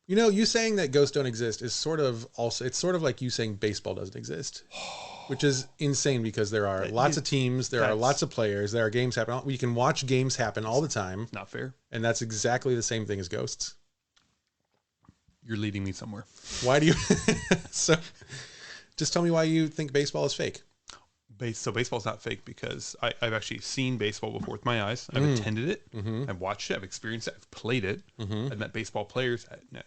You know, you saying that ghosts don't exist is sort of also, it's sort of like you saying baseball doesn't exist, which is insane because there are lots of teams, there are lots of players, there are games happen. We can watch games happen all the time. Not fair. And that's exactly the same thing as ghosts. You're leading me somewhere. Why do you, so just tell me why you think baseball is fake. So baseball's not fake because I've actually seen baseball before with my eyes. I've attended it. I've watched it. I've experienced it. I've played it. I've met baseball players. No,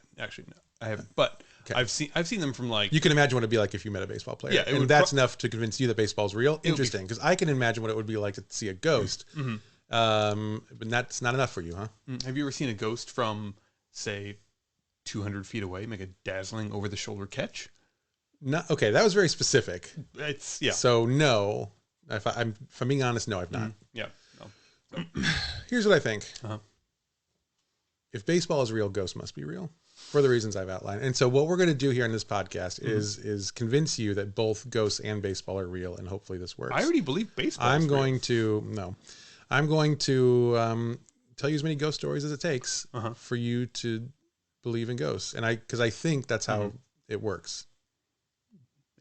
I haven't. But I've seen them from like. You can imagine what it'd be like if you met a baseball player. Yeah, and that's enough to convince you that baseball's real. Interesting, because I can imagine what it would be like to see a ghost. But that's not enough for you, huh? Have you ever seen a ghost from, say, 200 feet away make a dazzling over-the-shoulder catch? No, okay, that was very specific. It's So no, if I'm being honest, no, I've not. Yeah. No. So. Here's what I think. If baseball is real, ghosts must be real for the reasons I've outlined. And so what we're going to do here in this podcast is convince you that both ghosts and baseball are real, and hopefully this works. I already believe baseball. I'm going to tell you as many ghost stories as it takes for you to believe in ghosts, and because I think that's how it works.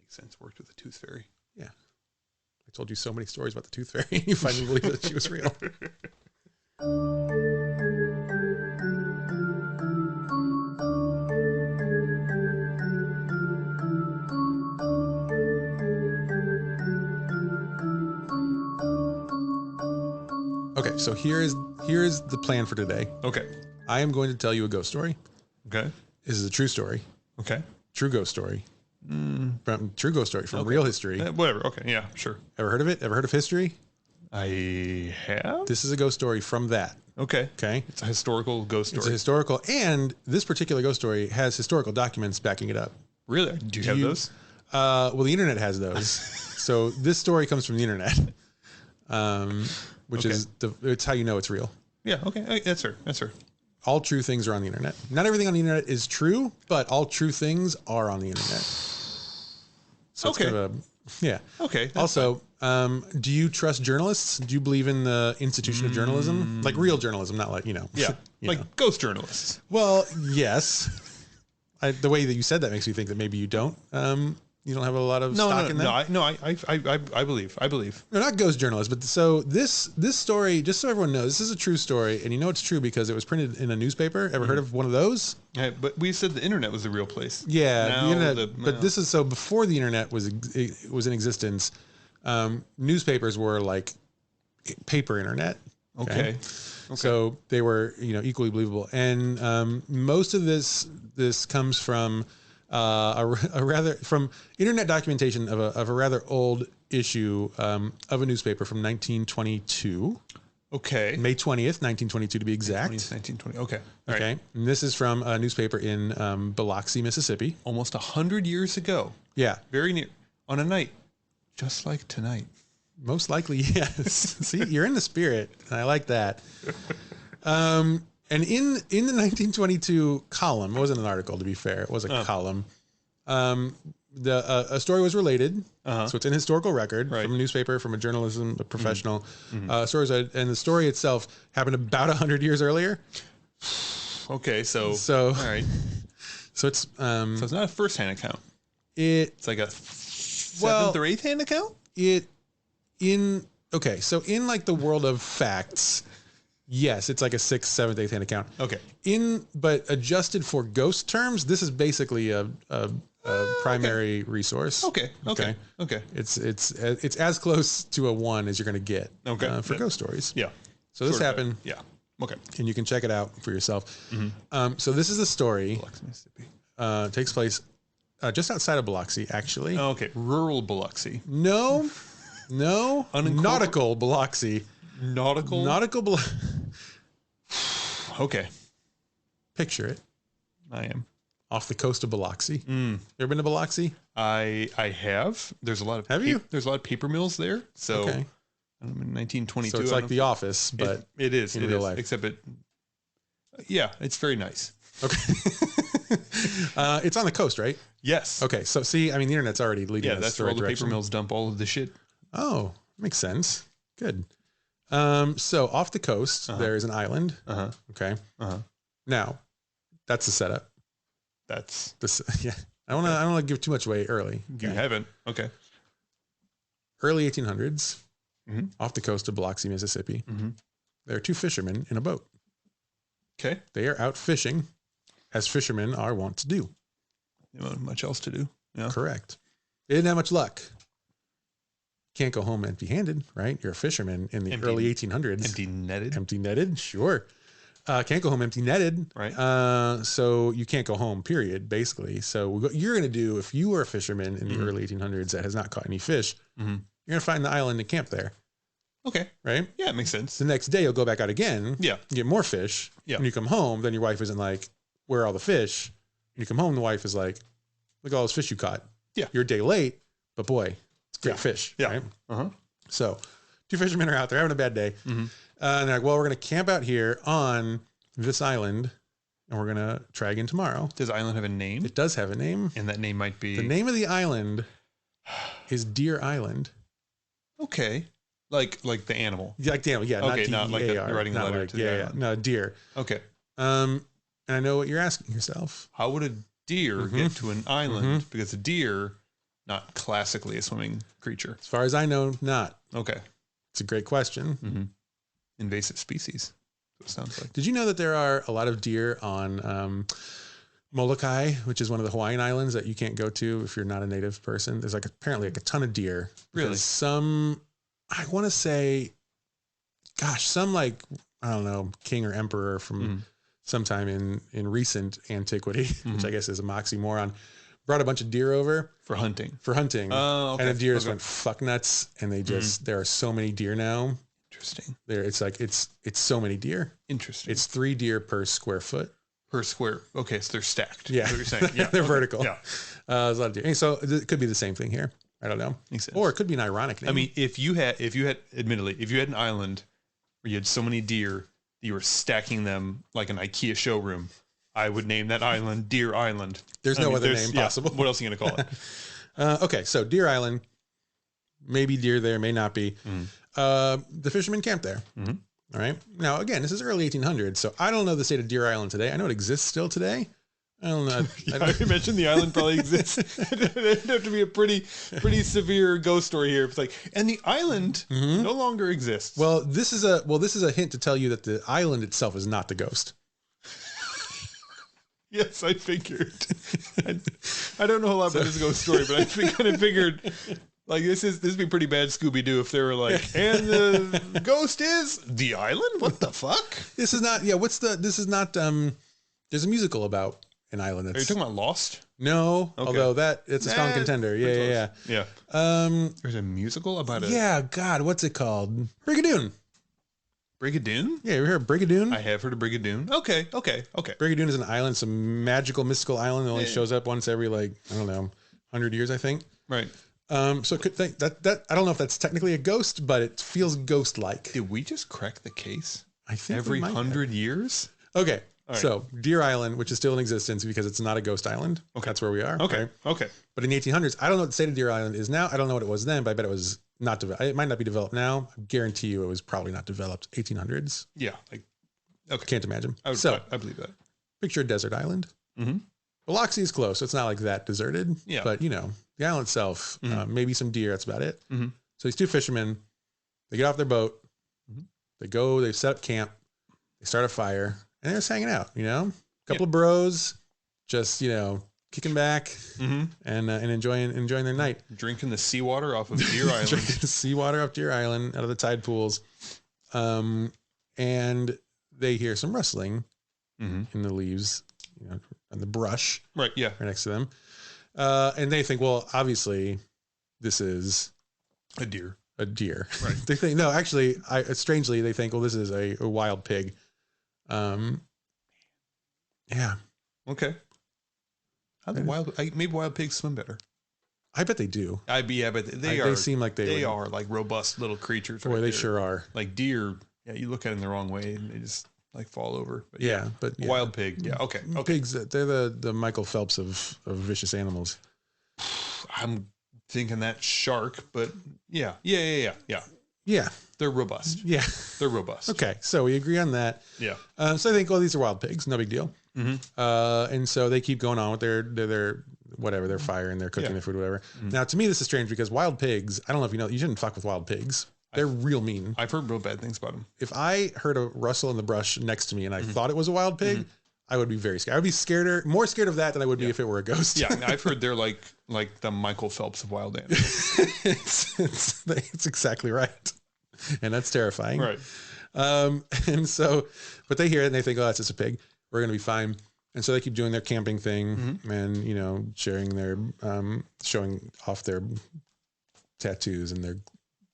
Sense. Worked with the tooth fairy. Yeah, I told you so many stories about the tooth fairy, and you finally believe that she was real. Okay, so here is the plan for today. Okay, I am going to tell you a ghost story. Okay, this is a true story. Okay, true ghost story. From true ghost story from real history. Whatever. Okay. Yeah, sure. Ever heard of it? Ever heard of history? I have. This is a ghost story from that. Okay. Okay. It's a historical ghost story. It's a historical, and this particular ghost story has historical documents backing it up. Really? Do you have those? Well, the internet has those. So this story comes from the internet, which is it's how you know it's real. Yeah. Okay. That's fair. That's fair. All true things are on the internet. Not everything on the internet is true, but all true things are on the internet. So it's kind of yeah. Okay. Also, do you trust journalists? Do you believe in the institution of journalism? Like real journalism, not like, Yeah. Like ghost journalists. Well, yes. The way that you said that makes me think that maybe you don't. You don't have a lot of stock in that? No, I believe. No, not ghost journalists, but so this story, just so everyone knows, this is a true story, and you know it's true because it was printed in a newspaper. Ever heard of one of those? But we said the internet was the real place. Yeah, the internet. But this is so before the internet was in existence. Newspapers were like paper internet. Okay. So they were equally believable, and most of this comes from. From internet documentation of a rather old issue of a newspaper from 1922. Okay. May 20th, 1922 to be exact. 1920. Okay. All okay. Right. And this is from a newspaper in Biloxi, Mississippi. Almost 100 years ago. Yeah. Very near. On a night just like tonight. Most likely, yes. See, you're in the spirit. And I like that. And in the 1922 column, it wasn't an article to be fair, it was a column. A story was related, so it's in historical record from a newspaper, from a professional. Stories, and the story itself happened about 100 years earlier. Okay, so all right, so it's not a first-hand account. It's like a seventh or eighth-hand account. So in like the world of facts. Yes, it's like a 6th, 7th, 8th hand account. Okay. But adjusted for ghost terms, this is basically a primary resource. Okay. It's as close to a 1 as you're going to get. For ghost stories. Yeah. So this happened. Yeah. Okay. And you can check it out for yourself. So this is a story. Biloxi, Mississippi. Takes place just outside of Biloxi, actually. Oh, okay. Rural Biloxi. No. Nautical Biloxi. Nautical. Okay. Picture it. I am off the coast of Biloxi. You ever been to Biloxi? I have. There's a lot of. Have you? There's a lot of paper mills there. So in 1922. So it's like The Office, but it is in real life. Except yeah, it's very nice. Okay. It's on the coast, right? Yes. Okay. So see, I mean, the internet's already leading. Yeah, that's where all the paper mills dump all of the shit. Oh, makes sense. Good. So off the coast, there is an island. Okay. Now, that's the setup. That's this. Yeah. I don't want to give too much away early. Okay. You haven't. Okay. Early 1800s, off the coast of Biloxi, Mississippi, there are two fishermen in a boat. Okay. They are out fishing, as fishermen are wont to do. You don't have much else to do. Yeah. Correct. They didn't have much luck. Can't go home empty-handed, right? You're a fisherman in the early 1800s. Empty-netted? Empty-netted, sure. Can't go home empty-netted. Right. So you can't go home, period, basically. So what you're going to do, if you were a fisherman in the early 1800s that has not caught any fish, you're going to find the island and camp there. Okay. Right? Yeah, it makes sense. The next day, you'll go back out again. Yeah. Get more fish. Yeah. When you come home, then your wife isn't like, where are all the fish? When you come home, the wife is like, look at all those fish you caught. Yeah. You're a day late, but boy, it's great fish. Yeah. Right? So two fishermen are out there having a bad day. And they're like, well, we're going to camp out here on this island and we're going to try again tomorrow. Does the island have a name? It does have a name. And that name might be... The name of the island is Deer Island. Okay. Like the animal. Yeah, like the animal. Yeah. Okay, not like you're writing a letter like, to the island. No, deer. Okay. And I know what you're asking yourself. How would a deer get to an island? Because a deer, not classically a swimming creature. As far as I know, not. Okay. It's a great question. Invasive species. It sounds like. Did you know that there are a lot of deer on Molokai, which is one of the Hawaiian islands that you can't go to if you're not a native person? There's apparently a ton of deer. Really? Some, I want to say, gosh, some I don't know, king or emperor from sometime in recent antiquity, which I guess is a moxymoron, brought a bunch of deer over for hunting. Oh, okay. And the deer just went fuck nuts, and they just there are so many deer now. Interesting. It's so many deer. Interesting. It's 3 deer per square foot. Okay, so they're stacked. Yeah, what you're saying. Yeah, they're vertical. Yeah, there's a lot of deer. And so it could be the same thing here. I don't know. Makes sense. Or it could be an ironic name. I mean, if you had, admittedly, if you had an island where you had so many deer, you were stacking them like an IKEA showroom, I would name that island Deer Island. There's no other name possible. What else are you going to call it? Okay, so Deer Island, maybe deer there, may not be. The fishermen camped there. All right. Now, again, this is early 1800s, so I don't know the state of Deer Island today. I know it exists still today. I don't know. I mentioned the island probably exists. It'd have to be a pretty severe ghost story here. It's like, and the island no longer exists. Well, this is a hint to tell you that the island itself is not the ghost. Yes, I figured. I don't know a lot about this ghost story, but I kind of figured like this would be pretty bad Scooby-Doo if they were like, and the ghost is the island? What the fuck? This is not, there's a musical about an island. Are you talking about Lost? No, okay. Although it's a strong contender. Yeah. There's a musical about it. Yeah, God, what's it called? Brigadoon. Brigadoon? Yeah, you heard of Brigadoon? I have heard of Brigadoon. Okay. Brigadoon is an island, some magical, mystical island that only shows up once every 100 years, I think. Right. So could think that I don't know if that's technically a ghost, but it feels ghost-like. Did we just crack the case? I think every 100 years. Okay. Right. So Deer Island, which is still in existence because it's not a ghost island. Okay. That's where we are. Okay. Right? Okay. But in the 1800s, I don't know what the state of Deer Island is now. I don't know what it was then, but I bet it was not developed. It might not be developed now. I guarantee you it was probably not developed 1800s. Yeah. Okay. Can't imagine. I believe that. Picture a desert island. Biloxi is close, so it's not like that deserted. Yeah. But, the island itself, maybe some deer, that's about it. So these two fishermen, they get off their boat. They set up camp. They start a fire. And they're just hanging out, a couple of bros, just, kicking back and enjoying their night. Drinking the seawater off of Deer Island. Drinking the seawater off Deer Island out of the tide pools. And they hear some rustling in the leaves, and the brush. Right, yeah. Right next to them. And they think, well, obviously, this is a deer. Right. They think, no, actually, strangely, they think, well, this is a wild pig. Yeah. Okay. How maybe wild pigs swim better. I bet they do. But they seem like they are like robust little creatures. Boy, they sure are. Like deer. Yeah, you look at them the wrong way and they just fall over. But but wild pig. Yeah. Okay. Pigs. They're the Michael Phelps of vicious animals. I'm thinking that shark, but yeah. Yeah. They're robust. Yeah. They're robust. Okay. So we agree on that. Yeah. So I think, these are wild pigs. No big deal. And so they keep going on with their whatever, their fire and they're cooking their food, whatever. Now, to me, this is strange because wild pigs, I don't know if you know, you shouldn't fuck with wild pigs. They're real mean. I've heard real bad things about them. If I heard a rustle in the brush next to me and I thought it was a wild pig, I would be very scared. I would be more scared of that than I would be if it were a ghost. Yeah, I've heard they're like the Michael Phelps of wild animals. It's exactly right. And that's terrifying. Right. And so, but they hear it and they think, oh, that's just a pig. We're going to be fine. And so they keep doing their camping thing and, you know, sharing their, showing off their tattoos and their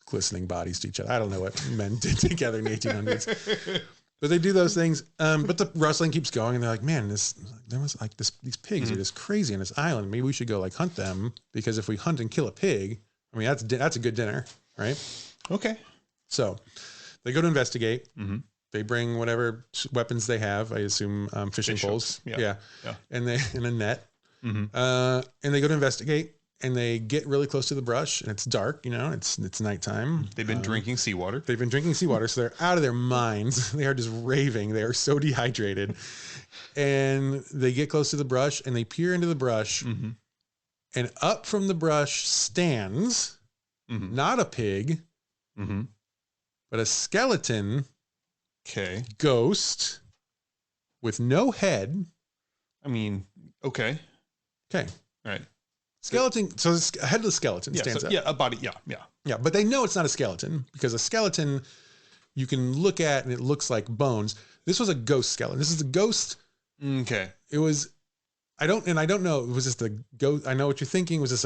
glistening bodies to each other. I don't know what men did together in the 1800s, but they do those things. But the rustling keeps going and they're like, man, these pigs are just crazy on this island. Maybe we should go like hunt them, because if we hunt and kill a pig, I mean, that's a good dinner, right? Okay. So they go to investigate. They bring whatever weapons they have. I assume fishing poles. Yeah. And in a net. And they go to investigate. And they get really close to the brush, and it's dark. You know, it's nighttime. They've been drinking seawater. They've been drinking seawater, so they're out of their minds. They are just raving. They are so dehydrated. And they get close to the brush, and they peer into the brush, and up from the brush stands not a pig, but a skeleton. Okay. Ghost with no head. I mean, okay. Okay. All right. Skeleton. So a headless skeleton stands up. Yeah, a body. Yeah. But they know it's not a skeleton, because a skeleton you can look at and it looks like bones. This was a ghost skeleton. This is a ghost. Okay. It was. I don't know. Was this the ghost? I know what you're thinking. Was this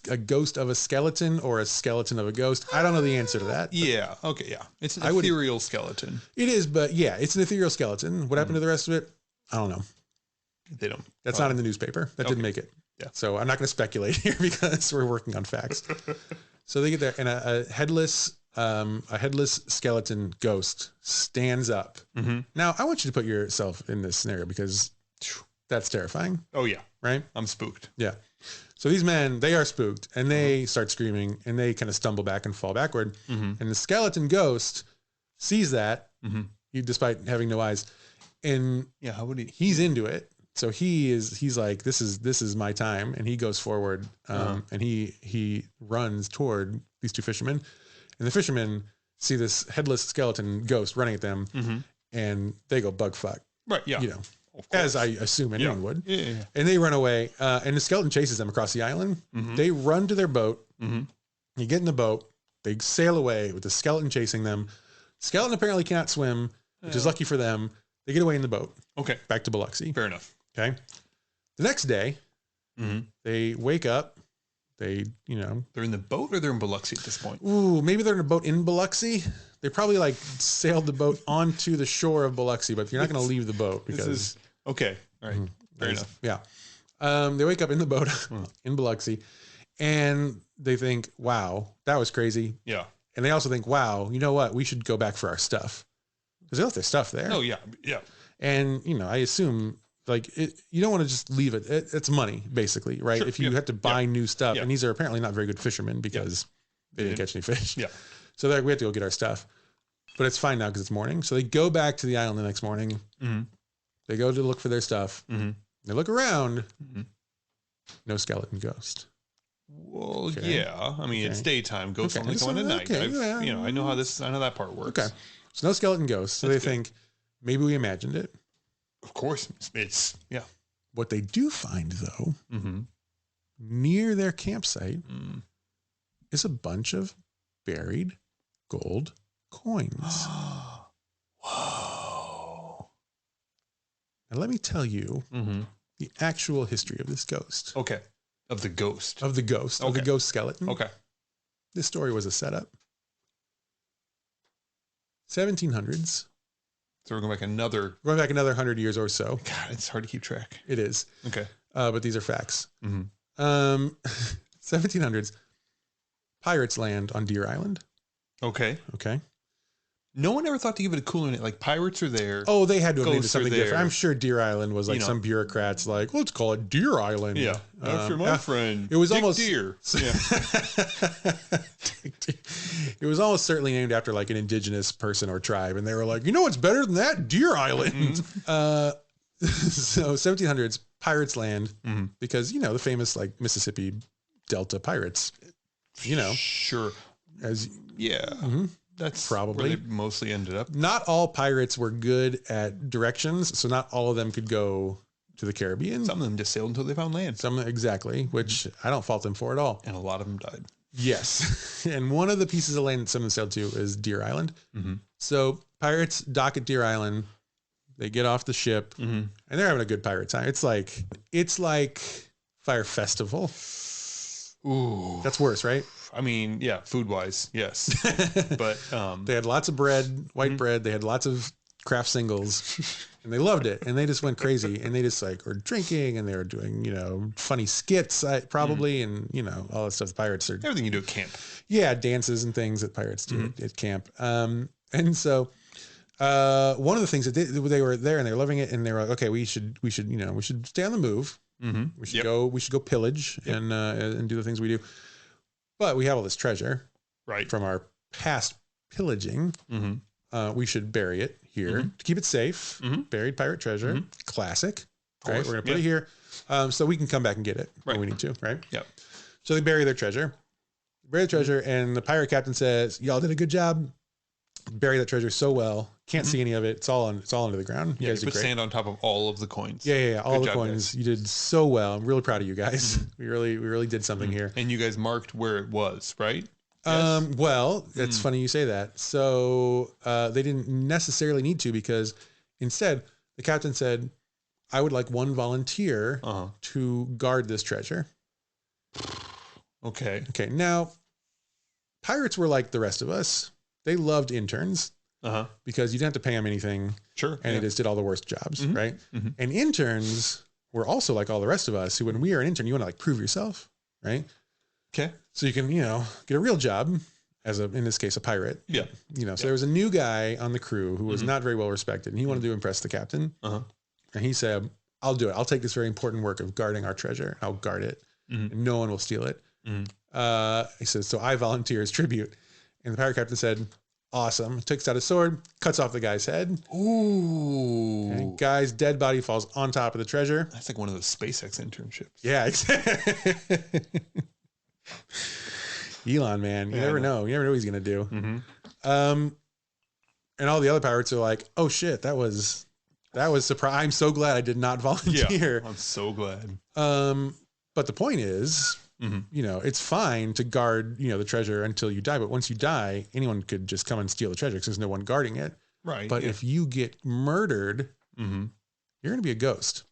a ghost of a skeleton or a skeleton of a ghost? I don't know the answer to that. Yeah. Okay. Yeah. It's an ethereal skeleton. It is, but yeah, it's an ethereal skeleton. What happened to the rest of it? I don't know. They don't. That's not in the newspaper. That didn't make it. Yeah. So I'm not going to speculate here because we're working on facts. So they get there, and a headless skeleton ghost stands up. Now I want you to put yourself in this scenario, because that's terrifying. Oh yeah. Right. I'm spooked. Yeah. So these men, they are spooked, and they start screaming, and they kind of stumble back and fall backward. And the skeleton ghost sees that, despite having no eyes, and how would he? He's into it. So he's like, this is my time. And he goes forward, and he runs toward these two fishermen, and the fishermen see this headless skeleton ghost running at them, and they go bug fuck. Right. Yeah. You know, as I assume anyone would. Yeah. And they run away, and the skeleton chases them across the island. They run to their boat. You get in the boat. They sail away with the skeleton chasing them. Skeleton apparently cannot swim, which is lucky for them. They get away in the boat. Okay. Back to Biloxi. Fair enough. Okay. The next day, they wake up. They're in the boat, or they're in Biloxi at this point. Ooh, maybe they're in a boat in Biloxi. They probably like sailed the boat onto the shore of Biloxi, but you're not going to leave the boat because. Okay. All right. Fair enough. Yeah. They wake up in the boat in Biloxi, and they think, wow, that was crazy. Yeah. And they also think, wow, you know what? We should go back for our stuff, because they left their stuff there. Oh yeah. Yeah. And, I assume you don't want to just leave it. It's money, basically, right? Sure. If you have to buy new stuff, and these are apparently not very good fishermen because they didn't catch any fish. Yeah. So they're like, we have to go get our stuff, but it's fine now because it's morning. So they go back to the island the next morning. They go to look for their stuff. They look around. No skeleton ghost. Well, yeah. I mean, it's daytime. Ghosts only come at night. I know how that part works. Okay. So no skeleton ghost. So they think maybe we imagined it. Of course. It's What they do find, though, near their campsite is a bunch of buried gold coins. Whoa. And let me tell you the actual history of this ghost. Okay. Of the ghost. Of the ghost. Okay. Of the ghost skeleton. Okay. This story was a setup. 1700s. So we're going back another 100 years or so. God, it's hard to keep track. It is. Okay. But these are facts. 1700s. Pirates land on Deer Island. Okay. Okay. No one ever thought to give it a cooler name. Like, pirates are there. Oh, they had to have named it something different. I'm sure Deer Island was like some bureaucrats like, let's call it Deer Island. Yeah. After my friend. It was Dick almost Deer. Yeah. It was almost certainly named after like an indigenous person or tribe. And they were like, you know what's better than that? Deer Island. So 1700s pirates land because, the famous like Mississippi Delta pirates, Sure. That's probably where they mostly ended up. Not all pirates were good at directions. So not all of them could go to the Caribbean. Some of them just sailed until they found land. Exactly, which I don't fault them for at all. And a lot of them died. Yes. And one of the pieces of land that some of them sailed to is Deer Island. So pirates dock at Deer Island. They get off the ship and they're having a good pirate time. It's like Fire Festival. Ooh. That's worse, right? I mean, yeah, food wise, yes. But they had lots of bread, white bread. They had lots of craft singles and they loved it. And they just went crazy and they just like were drinking and they were doing, funny skits probably. And, all that stuff. The pirates are everything you do at camp. Yeah. Dances and things that pirates do at camp. And so, one of the things that they were there and they were loving it and they were like, okay, we should stay on the move. We should go pillage and do the things we do. But we have all this treasure from our past pillaging. We should bury it here to keep it safe. Buried pirate treasure. Classic. Right. We're going to put it here. So we can come back and get it when we need to. Right. Yep. So they bury their treasure, and the pirate captain says, y'all did a good job. Bury that treasure so well. Can't see any of it. It's all under the ground. You guys put sand on top of all of the coins. Yeah. All the coins. Guys. You did so well. I'm really proud of you guys. We really did something here. And you guys marked where it was, right? Yes. Well, it's funny you say that. So they didn't necessarily need to because instead the captain said, I would like one volunteer to guard this treasure. Okay. Now, pirates were like the rest of us. They loved interns because you didn't have to pay them anything. Sure. And they just did all the worst jobs, right? And interns were also like all the rest of us who, when we are an intern, you want to like prove yourself, right? Okay. So you can, get a real job as in this case, a pirate. Yeah. So there was a new guy on the crew who was not very well respected and he wanted to impress the captain. And he said, I'll do it. I'll take this very important work of guarding our treasure. I'll guard it and no one will steal it. He says, so I volunteer as tribute. And the pirate captain said, awesome. Takes out a sword, cuts off the guy's head. Ooh. And guy's dead body falls on top of the treasure. That's like one of those SpaceX internships. Yeah, exactly. Elon, man. You never know. You never know what he's going to do. And all the other pirates are like, oh shit, that was surprise. I'm so glad I did not volunteer. Yeah, I'm so glad. But the point is, it's fine to guard, the treasure until you die. But once you die, anyone could just come and steal the treasure because there's no one guarding it. Right. But if you get murdered, you're going to be a ghost.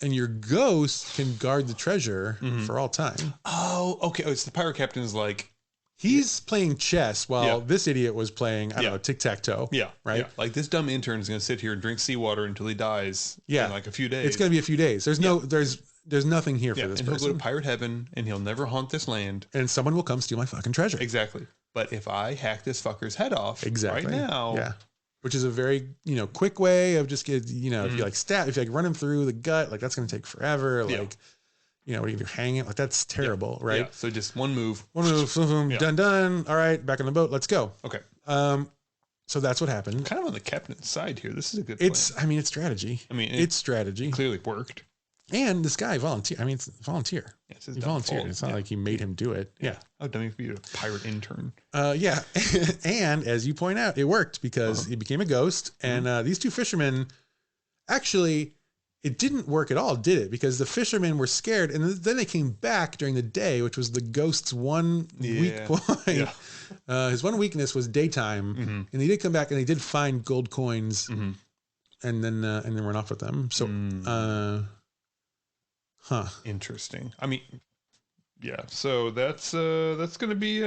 And your ghost can guard the treasure for all time. Oh, okay. Oh, so the pirate captain is like... He's playing chess while this idiot was playing, I don't know, tic-tac-toe. Yeah. Right? Yeah. Like this dumb intern is going to sit here and drink seawater until he dies in like a few days. It's going to be a few days. There's there's nothing here for this person. He'll go to pirate heaven and he'll never haunt this land. And someone will come steal my fucking treasure. Exactly. But if I hack this fucker's head off right now. Yeah. Which is a very, quick way of just if you if you run him through the gut, like that's going to take forever. Like, what do you do? Hang it? Like that's terrible, right? Yeah. So just one move. Done. All right. Back on the boat. Let's go. Okay. So that's what happened. Kind of on the captain's side here. This is a good plan. It's strategy. It's strategy. Clearly worked. And this guy volunteer. It's volunteer. Yeah, he volunteered. It's not like he made him do it. Yeah. Oh, dummy for you, a pirate intern. Yeah. And as you point out, it worked because he became a ghost. And these two fishermen, actually, it didn't work at all, did it? Because the fishermen were scared. And then they came back during the day, which was the ghost's one weak point. Yeah. His one weakness was daytime. And they did come back and they did find gold coins and then run off with them. So, Interesting. Yeah. So that's going to be it's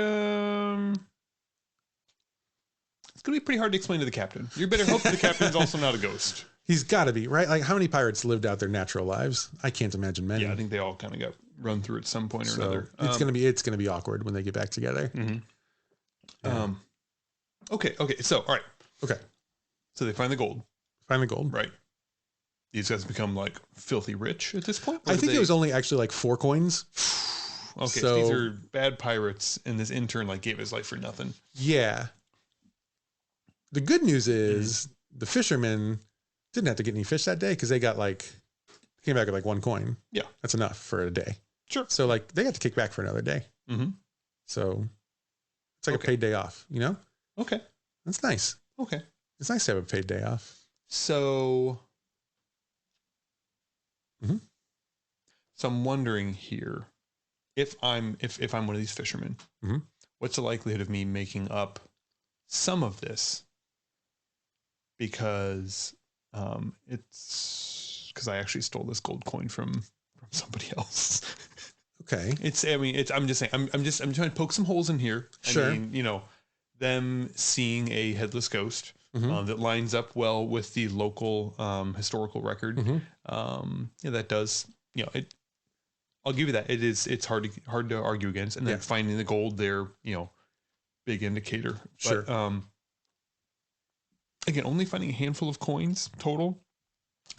going to be pretty hard to explain to the captain. You better hope that the captain's also not a ghost. He's got to be, right? Like how many pirates lived out their natural lives? I can't imagine many. Yeah, I think they all kind of got run through at some point or another. It's going to be awkward when they get back together. Yeah. Okay. So, all right. Okay. So they find the gold. Right. These guys become like filthy rich at this point? I think it was only actually like 4 coins. Okay, so these are bad pirates, and this intern like gave his life for nothing. Yeah. The good news is the fishermen Didn't have to get any fish that day because they got came back with like 1 coin. Yeah. That's enough for a day. Sure. So like they got to kick back for another day. Mm-hmm. So it's like a paid day off, you know? Okay. That's nice. Okay. It's nice to have a paid day off. So, mm-hmm. So I'm wondering here, if I'm one of these fishermen, mm-hmm. what's the likelihood of me making up some of this? Because it's because I actually stole this gold coin from somebody else. Okay. I'm just saying, I'm trying to poke some holes in here. Sure. I mean, them seeing a headless ghost that lines up well with the local historical record. That does, I'll give you that. It's hard to argue against. And then finding the gold there, big indicator. Sure. But, again, only finding a handful of coins total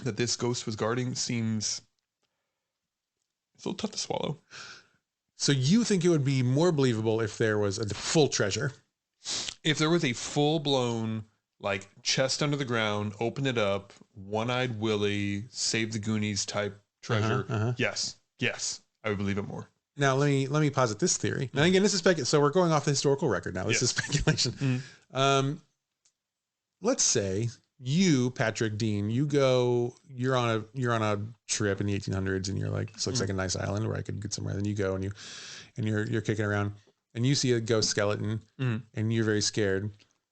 that this ghost was guarding seems it's a little tough to swallow. So you think it would be more believable if there was a full treasure? If there was a full-blown, chest under the ground, open it up, One-Eyed Willie, Save the Goonies type treasure, yes, I would believe it more. Now, let me posit this theory. Now, again, this is speculation. So we're going off the historical record now. This is speculation. Let's say you, Patrick Dean, you're on a trip in the 1800s, and you're like, this looks like a nice island where I could get somewhere. Then you go and you're kicking around, and you see a ghost skeleton, and you're very scared.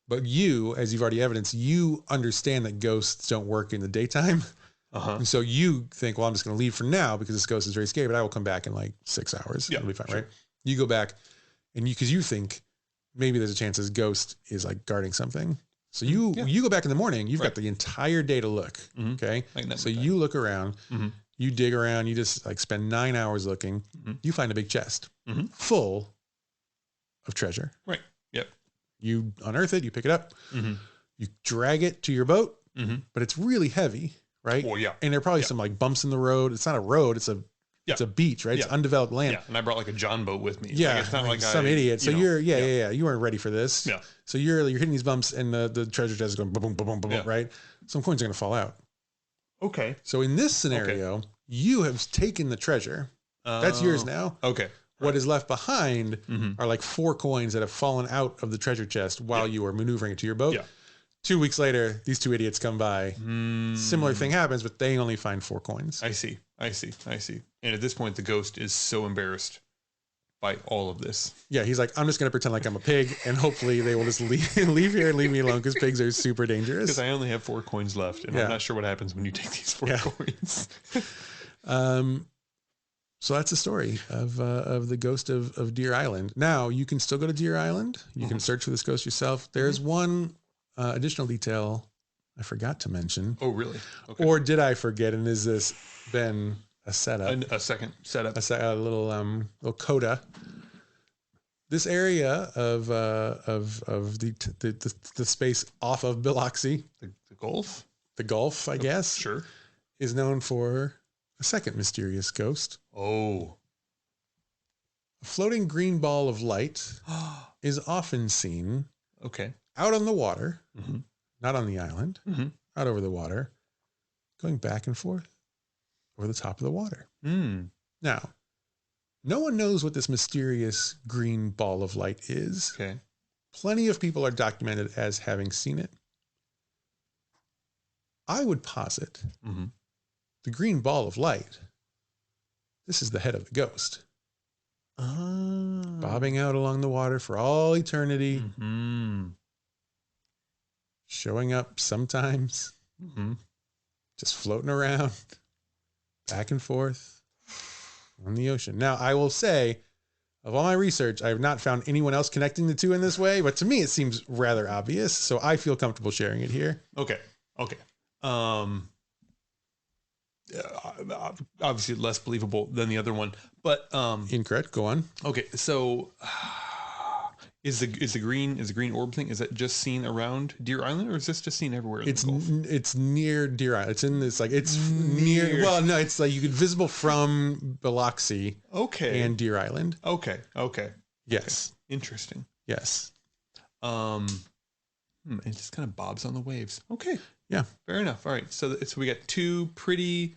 But you, as you've already evidenced, you understand that ghosts don't work in the daytime. And so you think, well, I'm just going to leave for now because this ghost is very scary, but I will come back in 6 hours. Yeah, it'll be fine, right? You go back, and because you think maybe there's a chance this ghost is guarding something. So you go back in the morning, you've got the entire day to look. Okay. So you look around, you dig around, you just spend 9 hours looking, you find a big chest full of treasure. Right. Yep. You unearth it, you pick it up, you drag it to your boat, but it's really heavy, right? Oh yeah. And there are probably some bumps in the road. It's not a road, it's a beach, right? It's undeveloped land. Yeah. And I brought a John boat with me. Yeah. It's not some idiot. So you weren't ready for this. Yeah. So you're hitting these bumps, and the treasure chest is going boom, boom, boom, boom, right? Some coins are going to fall out. Okay. So in this scenario, you have taken the treasure. That's yours now. Okay. What is left behind are 4 coins that have fallen out of the treasure chest while you are maneuvering it to your boat. Yeah. 2 weeks later, these 2 idiots come by. Similar thing happens, but they only find 4 coins. I see. And at this point, the ghost is so embarrassed by all of this. Yeah, he's like, I'm just going to pretend like I'm a pig, and hopefully they will just leave here and leave me alone, because pigs are super dangerous. Because I only have 4 coins left, and I'm not sure what happens when you take these 4 coins. So that's the story of the ghost of Deer Island. Now, you can still go to Deer Island. You can search for this ghost yourself. There's one additional detail I forgot to mention. Oh, really? Okay. Or did I forget? And has this been a setup? A second setup. A little coda. This area of the space off of Biloxi, the Gulf? The Gulf, I guess. Sure. Is known for a second mysterious ghost. Oh. A floating green ball of light is often seen out on the water, not on the island, out over the water, going back and forth over the top of the water. Now, no one knows what this mysterious green ball of light is. Okay. Plenty of people are documented as having seen it. I would posit the green ball of light, this is the head of the ghost. Bobbing out along the water for all eternity. Showing up sometimes. Just floating around. Back and forth on the ocean. Now, I will say, of all my research, I have not found anyone else connecting the two in this way, but to me, it seems rather obvious. So I feel comfortable sharing it here. Okay. Obviously less believable than the other one, but incorrect. Go on. Okay, so is the green orb thing, is that just seen around Deer Island, or is this just seen everywhere in the Gulf? It's near Deer Island. It's in this it's near. Well, no, it's you could visible from Biloxi. Okay. And Deer Island. Okay. Yes. Okay. Interesting. Yes. It just kind of bobs on the waves. Okay. Yeah. Fair enough. All right. So we got two pretty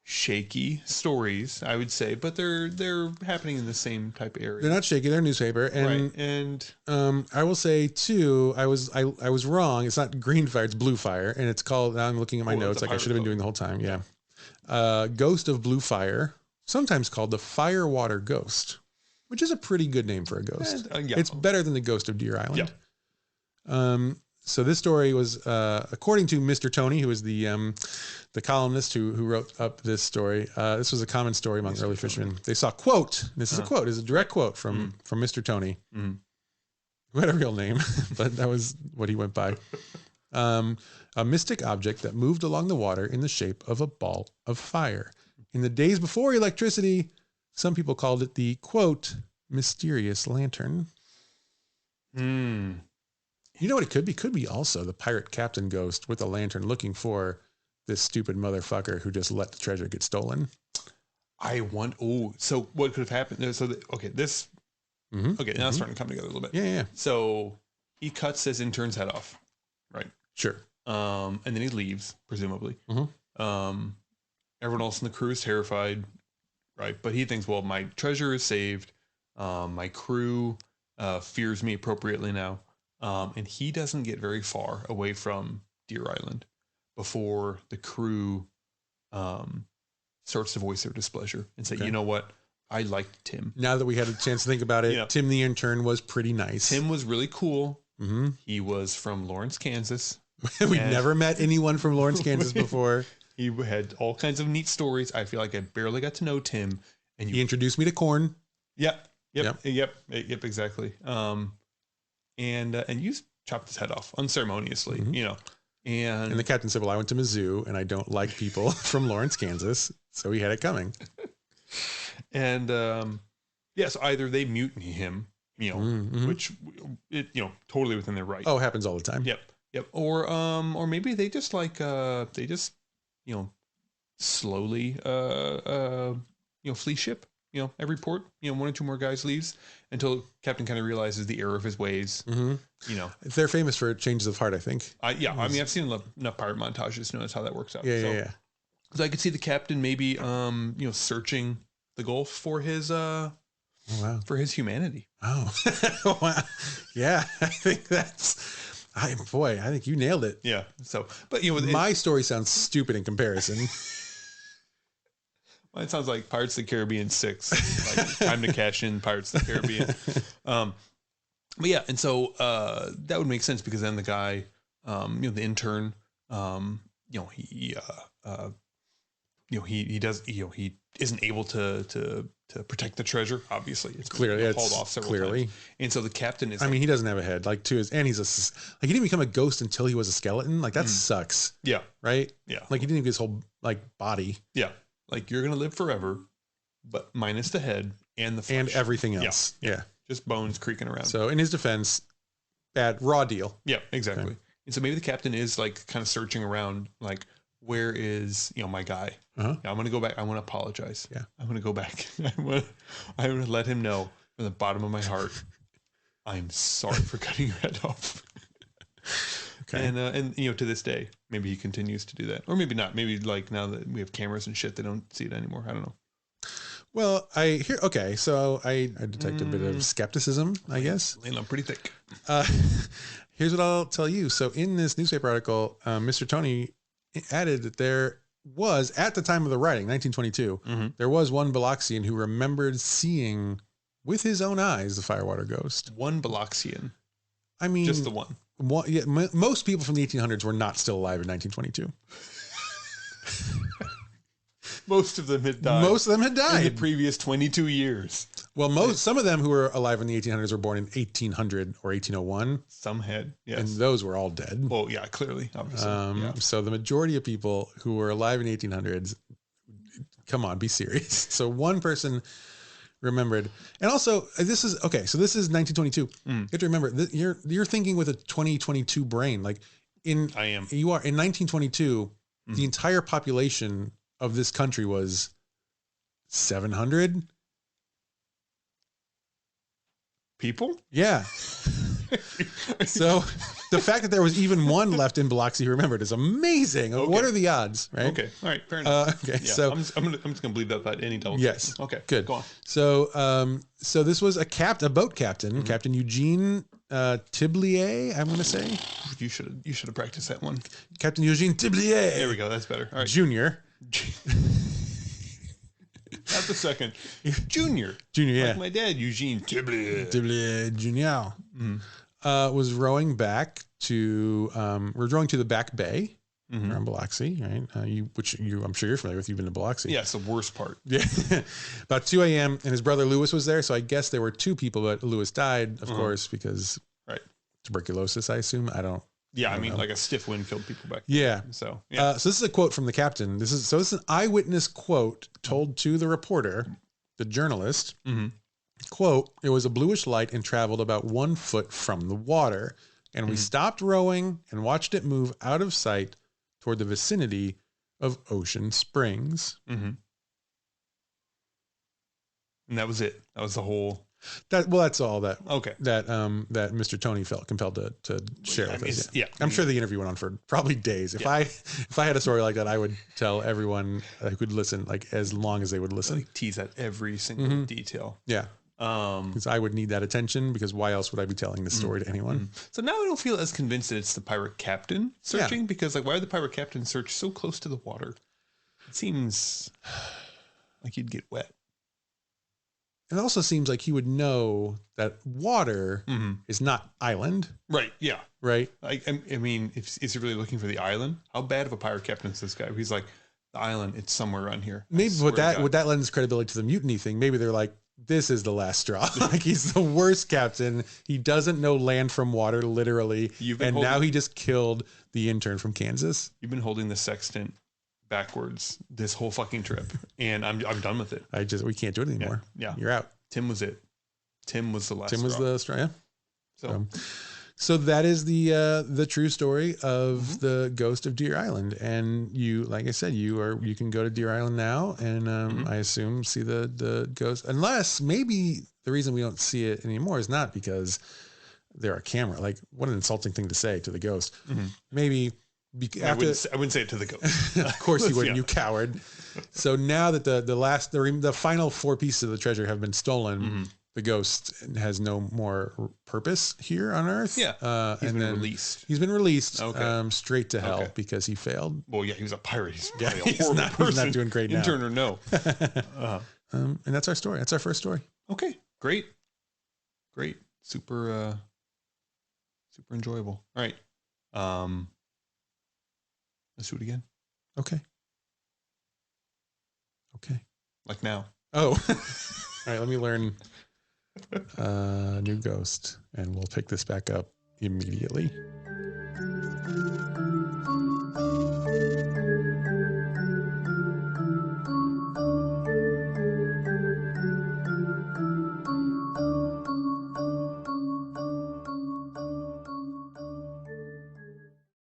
shaky stories, I would say, but they're happening in the same type of area. They're not shaky. They're newspaper. And, right. And I will say too, I was wrong. It's not green fire. It's blue fire. And it's called, now I'm looking at my notes like I should have been doing the whole time. Yeah. Ghost of Blue Fire, sometimes called the Firewater Ghost, which is a pretty good name for a ghost. Yeah. It's better than the Ghost of Deer Island. Yeah. So this story was, according to Mr. Tony, who was the columnist who wrote up this story. This was a common story among early fishermen. They saw, quote, this is a quote, is a direct quote from Mr. Tony, who had a real name, but that was what he went by. A mystic object that moved along the water in the shape of a ball of fire. In the days before electricity, some people called it the, quote, mysterious lantern. You know what it could be? Could be also the pirate captain ghost with a lantern looking for this stupid motherfucker who just let the treasure get stolen. So what could have happened? So, okay, this, okay, now it's starting to come together a little bit. Yeah. So he cuts his intern's head off, right? Sure. And then he leaves, presumably. Everyone else in the crew is terrified, right? But he thinks, well, my treasure is saved. My crew fears me appropriately now. And he doesn't get very far away from Deer Island before the crew starts to voice their displeasure and say, you know what? I liked Tim. Now that we had a chance to think about it, Tim the intern was pretty nice. Tim was really cool. He was from Lawrence, Kansas. We'd never met anyone from Lawrence, Kansas before. He had all kinds of neat stories. I feel like I barely got to know Tim. And he introduced me to corn. Yep, exactly. And you chopped his head off unceremoniously, you know. And the captain said, well, I went to Mizzou and I don't like people from Lawrence, Kansas. So he had it coming. And so either they mutiny him, you know, which, you know, totally within their right. Oh, happens all the time. Yep. Or maybe they just you know, slowly, you know, flee ship. You know, every port, you know, one or two more guys leaves until Captain kind of realizes the error of his ways. You know, they're famous for changes of heart, I think. I mean, I've seen enough pirate montages to notice how that works out. Yeah. So I could see the captain maybe, you know, searching the Gulf for his, for his humanity. Oh, wow. Yeah, I think I think you nailed it. Yeah. So, but you know, my story sounds stupid in comparison. It sounds like Pirates of the Caribbean 6, like Time to Cash In, Pirates of the Caribbean. But yeah, and so that would make sense because then the guy, you know, the intern, you know, he isn't able to protect the treasure. Obviously, it's clearly hauled off several times. And so the captain is. I mean, he doesn't have a head. Like he didn't become a ghost until he was a skeleton. Like that sucks. Yeah. Right. Yeah. Like he didn't get his whole like body. Yeah. Like you're gonna live forever, but minus the head and the flesh. And everything else. Yeah. Just bones creaking around. So in his defense, raw deal. Yeah, exactly. Okay. And so maybe the captain is like kind of searching around, like, where is, you know, my guy? Yeah, I'm gonna go back. I want to apologize. Yeah, I'm gonna go back. I'm gonna let him know from the bottom of my heart, I'm sorry for cutting your head off. Okay. And you know, to this day, maybe he continues to do that, or maybe not. Maybe like now that we have cameras and shit, they don't see it anymore. I don't know. Well, okay, so I detect a bit of skepticism, I guess. Laying on pretty thick. Here's what I'll tell you. So in this newspaper article, Mr. Tony added that there was, at the time of the writing, 1922, there was one Biloxian who remembered seeing with his own eyes the firewater ghost. One Biloxian. I mean, just the one. Yeah, most people from the 1800s were not still alive in 1922. Most of them had died. Most of them had died in the previous 22 years. Well, some of them who were alive in the 1800s were born in 1800 or 1801. Some had, yes. And those were all dead. Well, yeah, clearly, obviously. So the majority of people who were alive in 1800s, come on, be serious. So one person remembered. And also, this is 1922. You have to remember, you're thinking with a 2022 brain. Like I am. You are in 1922, the entire population of this country was 700 people. Yeah. So the fact that there was even one left in Biloxi who remembered is amazing. Okay. What are the odds, right? Okay. All right. Fair enough. Okay. Yeah, so I'm just going to believe that any double. Yes. Okay. Good. Go on. So this was a boat captain, Captain Eugene Tiblier, I'm going to say. You should have practiced that one. Captain Eugene Tiblier. There we go. That's better. All right. Junior. Not the second. Junior. Yeah. Like my dad, Eugene Tiblier. Tiblier Junior. Was rowing back to, we're rowing to the back bay around Biloxi, right? I'm sure you're familiar with. You've been to Biloxi. Yeah, it's the worst part. Yeah. About 2 a.m. and his brother Lewis was there. So I guess there were 2 people, but Lewis died, of course, because tuberculosis, I assume. I don't know. Like a stiff wind killed people back then. Yeah. So, yeah. So this is a quote from the captain. This is an eyewitness quote told to the reporter, the journalist. Quote, "It was a bluish light and traveled about 1 foot from the water. And we stopped rowing and watched it move out of sight toward the vicinity of Ocean Springs." And that was it. That was the whole. That's all that. Okay. That Mr. Tony felt compelled to share with us. Yeah. I'm sure the interview went on for probably days. If I had a story like that, I would tell everyone who could listen, like as long as they would listen. Like tease out every single detail. Yeah. Because I would need that attention, because why else would I be telling this story to anyone? So now I don't feel as convinced that it's the pirate captain searching, because like, why would the pirate captain search so close to the water? It seems like you'd get wet. It also seems like he would know that water is not island. Right. Yeah. Right. I mean, is he really looking for the island? How bad of a pirate captain is this guy? He's like, the island, it's somewhere around here. Maybe would that lend credibility to the mutiny thing? Maybe they're like, this is the last straw. Like, he's the worst captain. He doesn't know land from water, literally. Now he just killed the intern from Kansas. You've been holding the sextant backwards this whole fucking trip, and I'm done with it. We can't do it anymore. Yeah. You're out. Tim was it. Tim was the last straw. Tim was the straw. Yeah. So So that is the true story of the ghost of Deer Island. And you, like I said, you can go to Deer Island now, and I assume see the ghost. Unless maybe the reason we don't see it anymore is not because there are cameras. Like, what an insulting thing to say to the ghost. Maybe I wouldn't say it to the ghost. Of course you wouldn't, you coward. So now that the final 4 pieces of the treasure have been stolen, the ghost has no more purpose here on Earth. Yeah. He's been released. Okay. Straight to hell because he failed. Well, yeah, he was a pirate. He's he's not doing great now. Intern or no. And that's our story. That's our first story. Okay. Great. Super enjoyable. All right. Let's do it again. Okay. Like now. Oh. All right. Let me learn new ghost, and we'll pick this back up immediately.